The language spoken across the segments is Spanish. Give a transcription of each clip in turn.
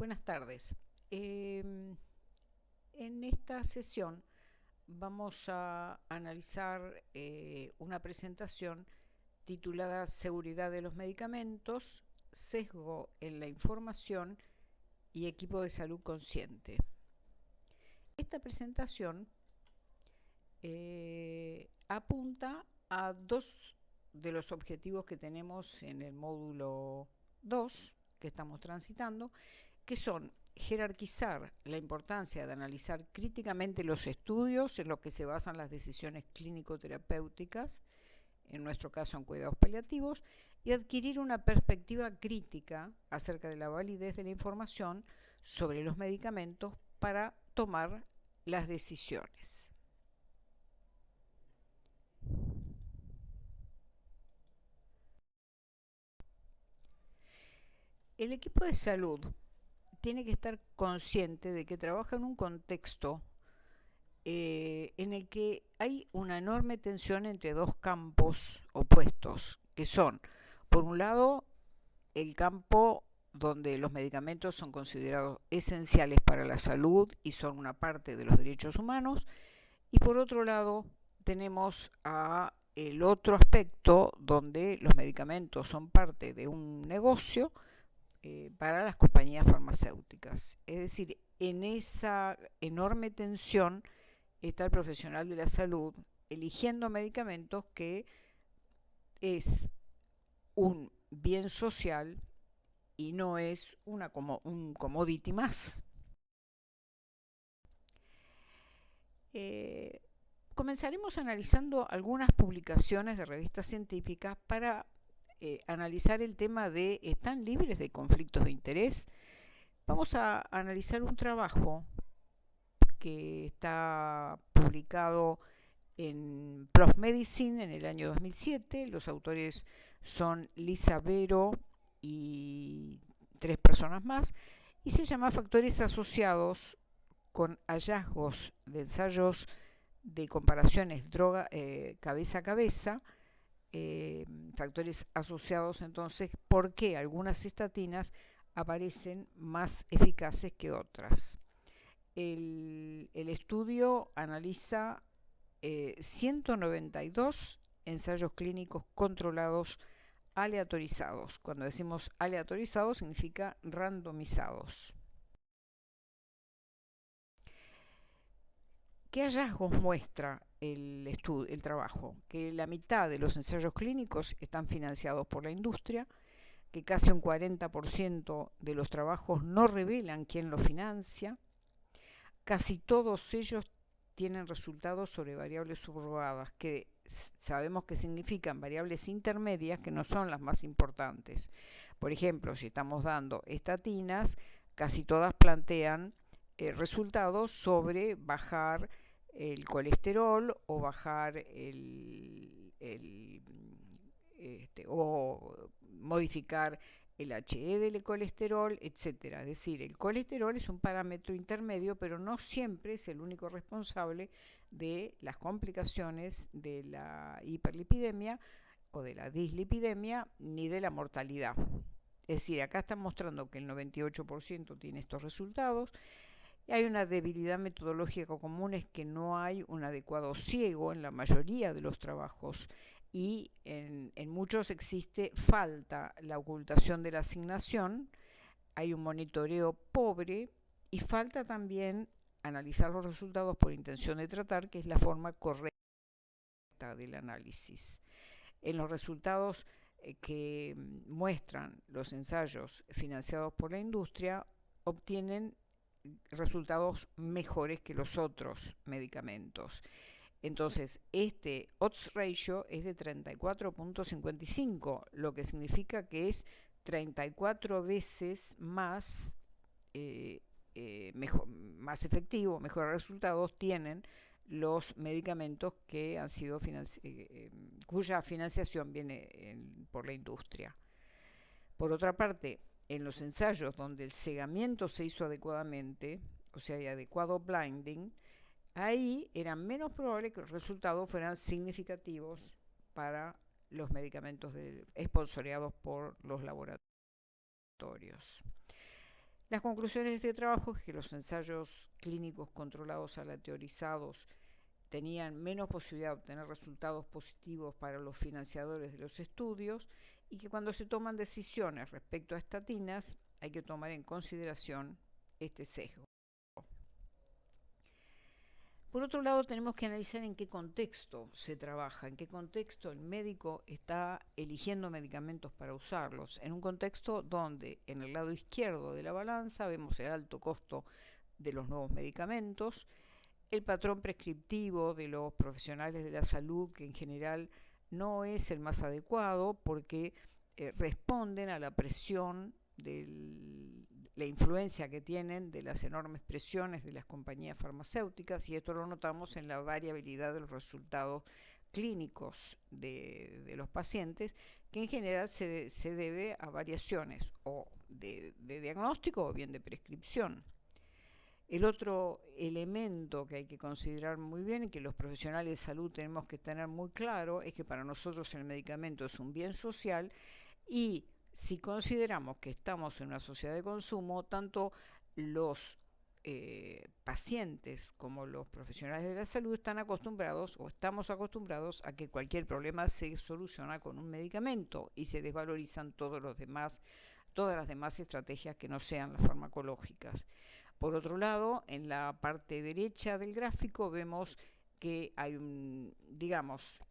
Buenas tardes. En esta sesión vamos a analizar una presentación titulada Seguridad de los medicamentos, sesgo en la información y equipo de salud consciente. Esta presentación apunta a dos de los objetivos que tenemos en el módulo 2 que estamos transitando, que son jerarquizar la importancia de analizar críticamente los estudios en los que se basan las decisiones clínico-terapéuticas, en nuestro caso en cuidados paliativos, y adquirir una perspectiva crítica acerca de la validez de la información sobre los medicamentos para tomar las decisiones. El equipo de salud tiene que estar consciente de que trabaja en un contexto en el que hay una enorme tensión entre dos campos opuestos, que son, por un lado, el campo donde los medicamentos son considerados esenciales para la salud y son una parte de los derechos humanos, y por otro lado tenemos el otro aspecto donde los medicamentos son parte de un negocio para las compañías farmacéuticas. Es decir, en esa enorme tensión está el profesional de la salud eligiendo medicamentos que es un bien social y no es un commodity más. Comenzaremos analizando algunas publicaciones de revistas científicas para analizar el tema de ¿están libres de conflictos de interés? Vamos a analizar un trabajo que está publicado en PLOS Medicine en el año 2007. Los autores son Lisa Vero y 3 personas más, y se llama Factores asociados con hallazgos de ensayos de comparaciones cabeza a cabeza, factores asociados entonces por qué algunas estatinas aparecen más eficaces que otras. El estudio analiza 192 ensayos clínicos controlados aleatorizados. Cuando decimos aleatorizados significa randomizados. ¿Qué hallazgos muestra el trabajo? Que la mitad de los ensayos clínicos están financiados por la industria, que casi un 40% de los trabajos no revelan quién los financia, casi todos ellos tienen resultados sobre variables subrogadas, que sabemos que significan variables intermedias que no son las más importantes. Por ejemplo, si estamos dando estatinas, casi todas plantean resultados sobre bajar el colesterol o bajar o modificar el HDL del colesterol, etcétera. Es decir, el colesterol es un parámetro intermedio, pero no siempre es el único responsable de las complicaciones de la hiperlipidemia o de la dislipidemia, ni de la mortalidad. Es decir, acá están mostrando que el 98% tiene estos resultados. Y hay una debilidad metodológica común, es que no hay un adecuado ciego en la mayoría de los trabajos, y en muchos existe falta la ocultación de la asignación, hay un monitoreo pobre y falta también analizar los resultados por intención de tratar, que es la forma correcta del análisis. En los resultados que muestran los ensayos financiados por la industria, obtienen resultados mejores que los otros medicamentos. Entonces, este odds ratio es de 34.55, lo que significa que es 34 veces más, más efectivo, mejores resultados tienen los medicamentos que han sido cuya financiación viene por la industria. Por otra parte, en los ensayos donde el cegamiento se hizo adecuadamente, o sea, hay adecuado blinding, ahí era menos probable que los resultados fueran significativos para los medicamentos esponsoreados por los laboratorios. Las conclusiones de este trabajo es que los ensayos clínicos controlados aleatorizados tenían menos posibilidad de obtener resultados positivos para los financiadores de los estudios y que cuando se toman decisiones respecto a estatinas hay que tomar en consideración este sesgo. Por otro lado, tenemos que analizar en qué contexto se trabaja, en qué contexto el médico está eligiendo medicamentos para usarlos. En un contexto donde en el lado izquierdo de la balanza vemos el alto costo de los nuevos medicamentos, el patrón prescriptivo de los profesionales de la salud, que en general no es el más adecuado porque responden a la presión de la influencia que tienen de las enormes presiones de las compañías farmacéuticas, y esto lo notamos en la variabilidad de los resultados clínicos de los pacientes, que en general se debe a variaciones o de diagnóstico o bien de prescripción. El otro elemento que hay que considerar muy bien y que los profesionales de salud tenemos que tener muy claro es que para nosotros el medicamento es un bien social, y si consideramos que estamos en una sociedad de consumo, tanto los pacientes como los profesionales de la salud están acostumbrados o estamos acostumbrados a que cualquier problema se soluciona con un medicamento y se desvalorizan todas las demás estrategias que no sean las farmacológicas. Por otro lado, en la parte derecha del gráfico vemos que hay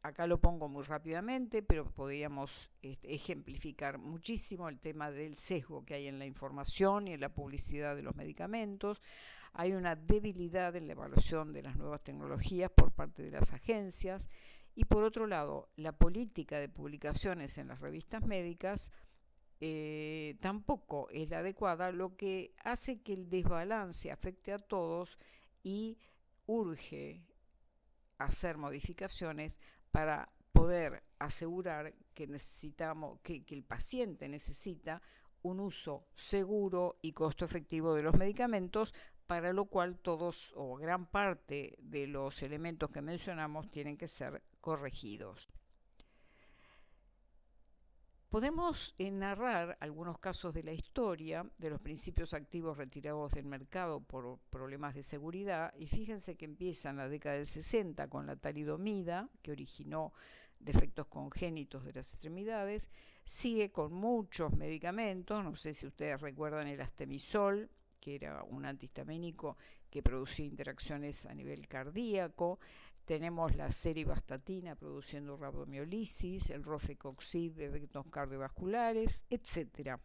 acá lo pongo muy rápidamente, pero podríamos ejemplificar muchísimo el tema del sesgo que hay en la información y en la publicidad de los medicamentos. Hay una debilidad en la evaluación de las nuevas tecnologías por parte de las agencias, y por otro lado, la política de publicaciones en las revistas médicas tampoco es la adecuada, lo que hace que el desbalance afecte a todos y urge hacer modificaciones para poder asegurar que que el paciente necesita un uso seguro y costo efectivo de los medicamentos, para lo cual todos o gran parte de los elementos que mencionamos tienen que ser corregidos. Podemos narrar algunos casos de la historia de los principios activos retirados del mercado por problemas de seguridad, y fíjense que empieza en la década del 60 con la talidomida, que originó defectos congénitos de las extremidades, sigue con muchos medicamentos, no sé si ustedes recuerdan el Astemisol, que era un antihistamínico que producía interacciones a nivel cardíaco. Tenemos la seribastatina produciendo rabdomiolisis, el rofecoxib, efectos cardiovasculares, etc.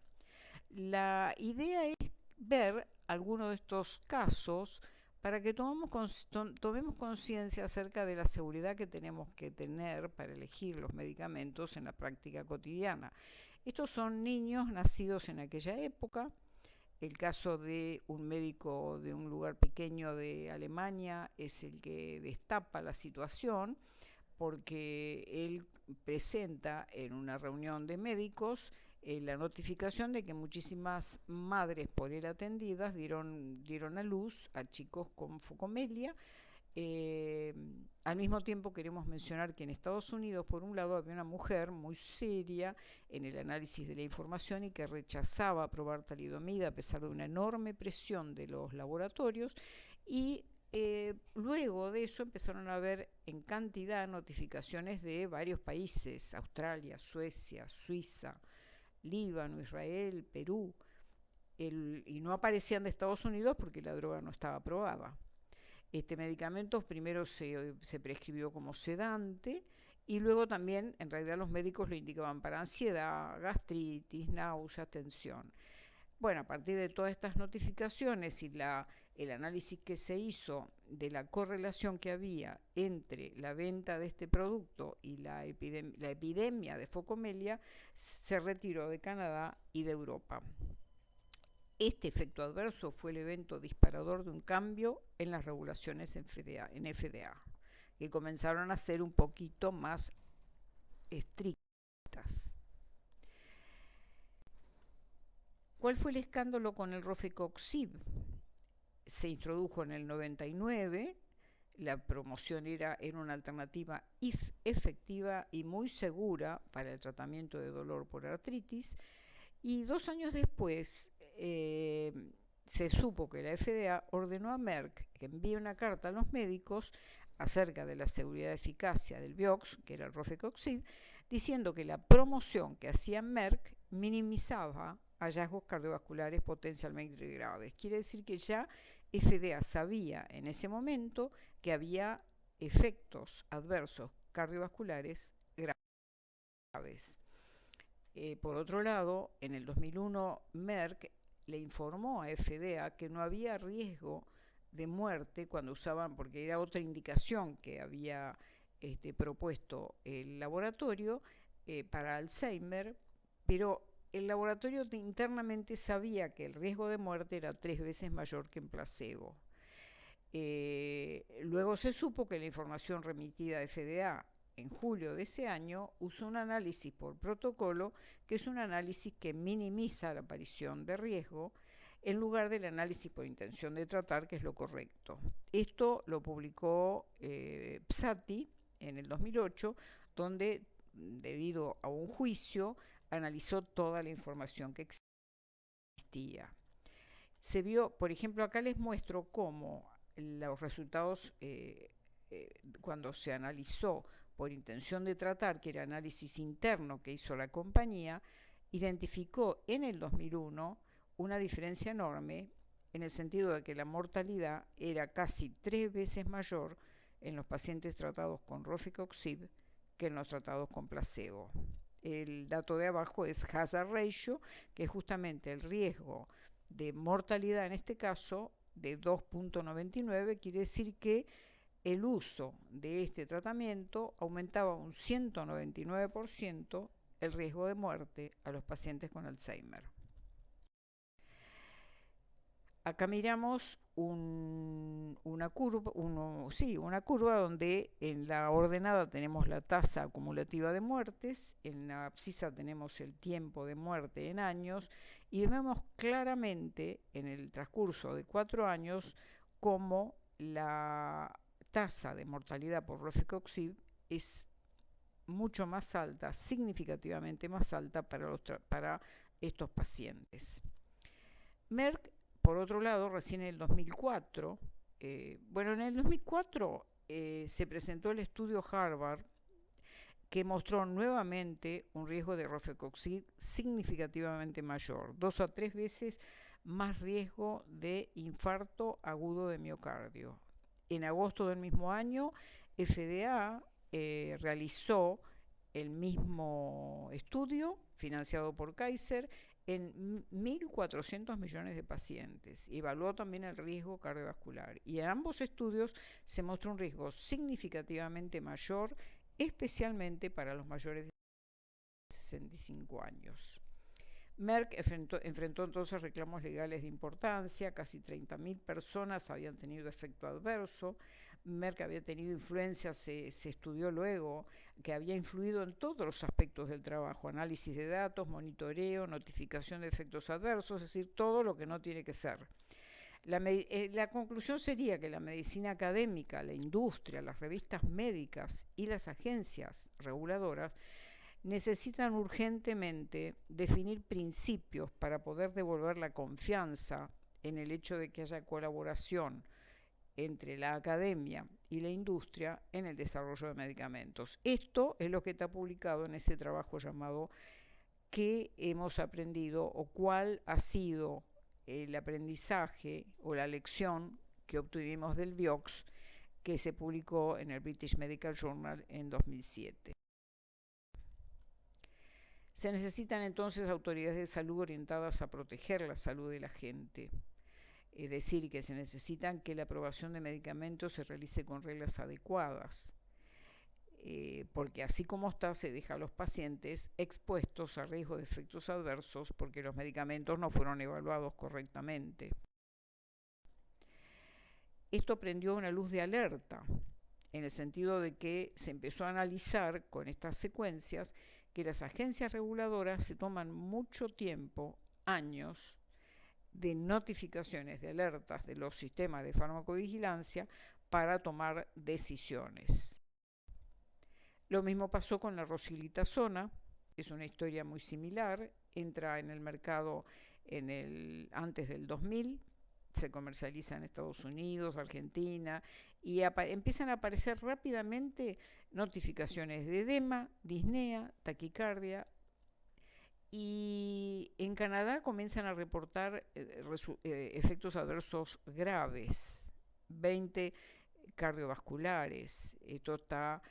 La idea es ver algunos de estos casos para que tomemos conciencia acerca de la seguridad que tenemos que tener para elegir los medicamentos en la práctica cotidiana. Estos son niños nacidos en aquella época. El caso de un médico de un lugar pequeño de Alemania es el que destapa la situación, porque él presenta en una reunión de médicos la notificación de que muchísimas madres por él atendidas dieron a luz a chicos con focomelia. Al mismo tiempo queremos mencionar que en Estados Unidos, por un lado, había una mujer muy seria en el análisis de la información y que rechazaba aprobar talidomida a pesar de una enorme presión de los laboratorios, y luego de eso empezaron a haber en cantidad notificaciones de varios países: Australia, Suecia, Suiza, Líbano, Israel, Perú, y no aparecían de Estados Unidos porque la droga no estaba aprobada. Este medicamento primero se prescribió como sedante, y luego también en realidad los médicos lo indicaban para ansiedad, gastritis, náuseas, tensión. Bueno, a partir de todas estas notificaciones y el análisis que se hizo de la correlación que había entre la venta de este producto y la epidemia de focomelia, se retiró de Canadá y de Europa. Este efecto adverso fue el evento disparador de un cambio en las regulaciones en FDA, que comenzaron a ser un poquito más estrictas. ¿Cuál fue el escándalo con el rofecoxib? Se introdujo en el 99, la promoción era una alternativa efectiva y muy segura para el tratamiento de dolor por artritis, y 2 años después se supo que la FDA ordenó a Merck que envíe una carta a los médicos acerca de la seguridad y eficacia del Vioxx, que era el Rofecoxib, diciendo que la promoción que hacía Merck minimizaba hallazgos cardiovasculares potencialmente graves. Quiere decir que ya FDA sabía en ese momento que había efectos adversos cardiovasculares graves. Por otro lado, en el 2001 Merck le informó a FDA que no había riesgo de muerte cuando usaban, porque era otra indicación que había propuesto el laboratorio para Alzheimer, pero el laboratorio internamente sabía que el riesgo de muerte era 3 veces mayor que en placebo. Luego se supo que la información remitida a FDA en julio de ese año usó un análisis por protocolo, que es un análisis que minimiza la aparición de riesgo, en lugar del análisis por intención de tratar, que es lo correcto. Esto lo publicó Psati en el 2008, donde, debido a un juicio, analizó toda la información que existía. Se vio, por ejemplo, acá les muestro cómo los resultados, cuando se analizó por intención de tratar, que era análisis interno que hizo la compañía, identificó en el 2001 una diferencia enorme en el sentido de que la mortalidad era casi 3 veces mayor en los pacientes tratados con Rofecoxib que en los tratados con placebo. El dato de abajo es hazard ratio, que es justamente el riesgo de mortalidad en este caso de 2.99, quiere decir que el uso de este tratamiento aumentaba un 199% el riesgo de muerte a los pacientes con Alzheimer. Acá miramos una curva donde en la ordenada tenemos la tasa acumulativa de muertes, en la abscisa tenemos el tiempo de muerte en años y vemos claramente en el transcurso de 4 años cómo la tasa de mortalidad por Rofecoxib es mucho más alta, significativamente más alta para estos pacientes. Merck, por otro lado, recién en el 2004, en el 2004 se presentó el estudio Harvard que mostró nuevamente un riesgo de Rofecoxib significativamente mayor, 2 a 3 veces más riesgo de infarto agudo de miocardio. En agosto del mismo año, FDA realizó el mismo estudio financiado por Kaiser en 1.400 millones de pacientes. Evaluó también el riesgo cardiovascular y en ambos estudios se mostró un riesgo significativamente mayor, especialmente para los mayores de 65 años. Merck enfrentó entonces reclamos legales de importancia, casi 30.000 personas habían tenido efecto adverso. Merck había tenido influencia, se estudió luego, que había influido en todos los aspectos del trabajo, análisis de datos, monitoreo, notificación de efectos adversos, es decir, todo lo que no tiene que ser. La conclusión sería que la medicina académica, la industria, las revistas médicas y las agencias reguladoras necesitan urgentemente definir principios para poder devolver la confianza en el hecho de que haya colaboración entre la academia y la industria en el desarrollo de medicamentos. Esto es lo que está publicado en ese trabajo llamado ¿Qué hemos aprendido o cuál ha sido el aprendizaje o la lección que obtuvimos del Vioxx, que se publicó en el British Medical Journal en 2007? Se necesitan entonces autoridades de salud orientadas a proteger la salud de la gente. Es decir, que se necesitan que la aprobación de medicamentos se realice con reglas adecuadas, porque así como está, se deja a los pacientes expuestos a riesgo de efectos adversos porque los medicamentos no fueron evaluados correctamente. Esto prendió una luz de alerta, en el sentido de que se empezó a analizar con estas secuencias que las agencias reguladoras se toman mucho tiempo, años, de notificaciones, de alertas de los sistemas de farmacovigilancia para tomar decisiones. Lo mismo pasó con la rosiglitazona, es una historia muy similar, entra en el mercado antes del 2000, se comercializa en Estados Unidos, Argentina, y empiezan a aparecer rápidamente notificaciones de edema, disnea, taquicardia, y en Canadá comienzan a reportar efectos adversos graves, 20 cardiovasculares. Esto está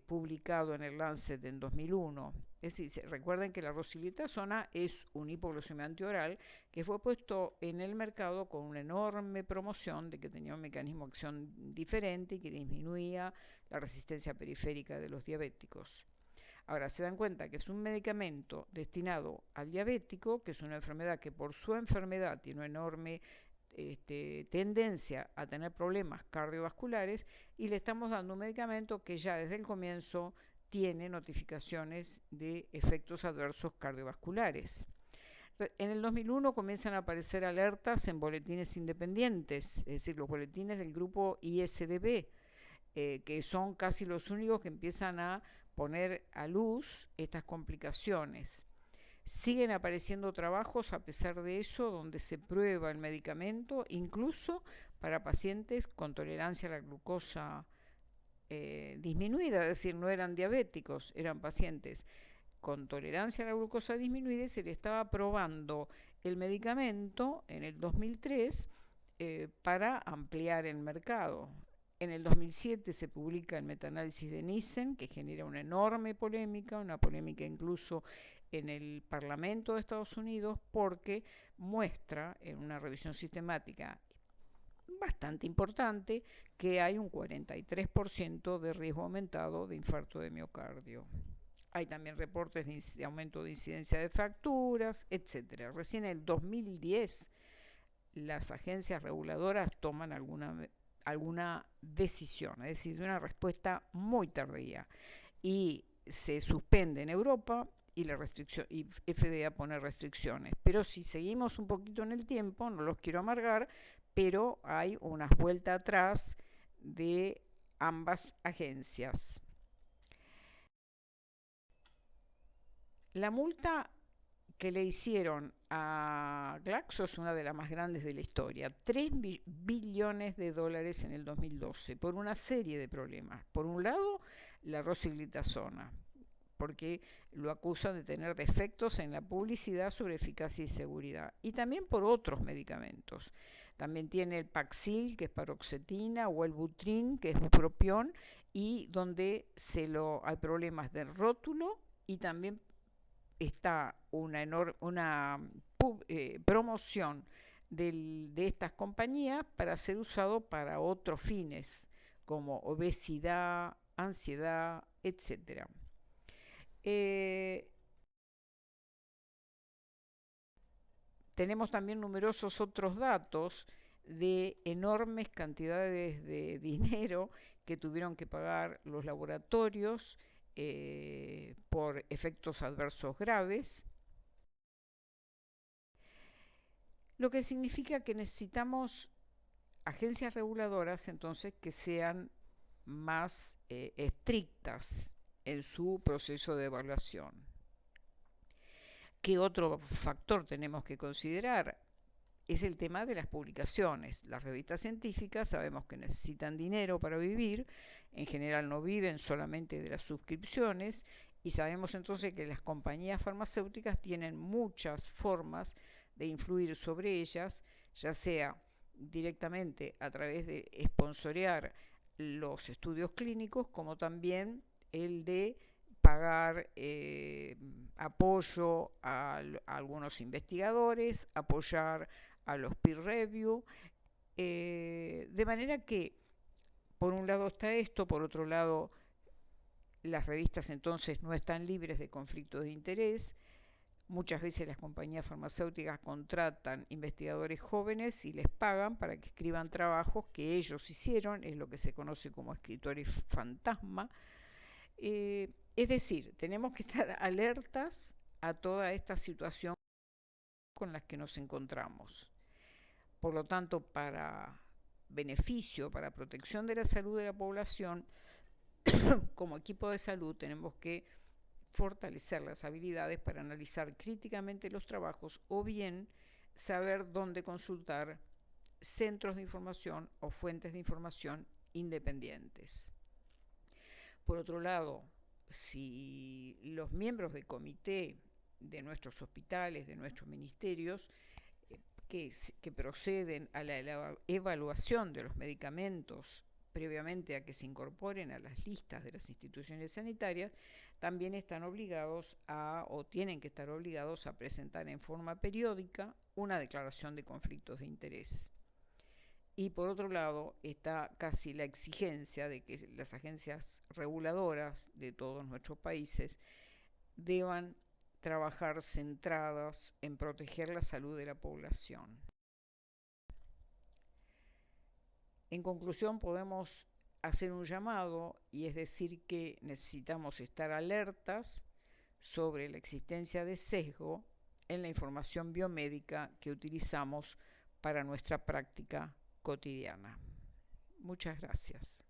publicado en el Lancet en 2001. Es decir, recuerden que la rosiglitazona es un hipoglucemiante oral que fue puesto en el mercado con una enorme promoción de que tenía un mecanismo de acción diferente y que disminuía la resistencia periférica de los diabéticos. Ahora, se dan cuenta que es un medicamento destinado al diabético, que es una enfermedad que por su enfermedad tiene una enorme tendencia a tener problemas cardiovasculares, y le estamos dando un medicamento que ya desde el comienzo tiene notificaciones de efectos adversos cardiovasculares. En el 2001 comienzan a aparecer alertas en boletines independientes, es decir, los boletines del grupo ISDB, que son casi los únicos que empiezan a poner a luz estas complicaciones. Siguen apareciendo trabajos a pesar de eso donde se prueba el medicamento incluso para pacientes con tolerancia a la glucosa disminuida, es decir, no eran diabéticos, eran pacientes con tolerancia a la glucosa disminuida, y se le estaba probando el medicamento en el 2003 para ampliar el mercado. En el 2007 se publica el metaanálisis de Nissen, que genera una enorme polémica, una polémica incluso en el Parlamento de Estados Unidos, porque muestra en una revisión sistemática bastante importante que hay un 43% de riesgo aumentado de infarto de miocardio. Hay también reportes de aumento de incidencia de fracturas, etc. Recién en el 2010 las agencias reguladoras toman alguna decisión, es decir, una respuesta muy tardía, y se suspende en Europa y la restricción, y FDA pone restricciones. Pero si seguimos un poquito en el tiempo, no los quiero amargar, pero hay unas vueltas atrás de ambas agencias. La multa que le hicieron a Glaxo es una de las más grandes de la historia, 3 billones de dólares en el 2012, por una serie de problemas. Por un lado, la rosiglitazona, porque lo acusan de tener defectos en la publicidad sobre eficacia y seguridad, y también por otros medicamentos. También tiene el Paxil, que es paroxetina, o el Butrin, que es bupropión, y donde hay problemas del rótulo, y también está una promoción de estas compañías para ser usado para otros fines, como obesidad, ansiedad, etc. Tenemos también numerosos otros datos de enormes cantidades de dinero que tuvieron que pagar los laboratorios por efectos adversos graves, lo que significa que necesitamos agencias reguladoras entonces que sean más estrictas en su proceso de evaluación. ¿Qué otro factor tenemos que considerar? Es el tema de las publicaciones. Las revistas científicas sabemos que necesitan dinero para vivir, en general no viven solamente de las suscripciones, y sabemos entonces que las compañías farmacéuticas tienen muchas formas de influir sobre ellas, ya sea directamente a través de sponsorear los estudios clínicos, como también el de pagar apoyo a algunos investigadores, apoyar a los peer review, de manera que por un lado está esto, por otro lado las revistas entonces no están libres de conflictos de interés. Muchas veces las compañías farmacéuticas contratan investigadores jóvenes y les pagan para que escriban trabajos que ellos hicieron, es lo que se conoce como escritores fantasma. Es decir, tenemos que estar alertas a toda esta situación con las que nos encontramos. Por lo tanto, para beneficio, para protección de la salud de la población, como equipo de salud tenemos que fortalecer las habilidades para analizar críticamente los trabajos, o bien saber dónde consultar centros de información o fuentes de información independientes. Por otro lado, si los miembros del comité de nuestros hospitales, de nuestros ministerios, que proceden a la evaluación de los medicamentos previamente a que se incorporen a las listas de las instituciones sanitarias, también están obligados o tienen que estar obligados a presentar en forma periódica una declaración de conflictos de interés. Y por otro lado está casi la exigencia de que las agencias reguladoras de todos nuestros países deban trabajar centradas en proteger la salud de la población. En conclusión, podemos hacer un llamado, y es decir que necesitamos estar alertas sobre la existencia de sesgo en la información biomédica que utilizamos para nuestra práctica cotidiana. Muchas gracias.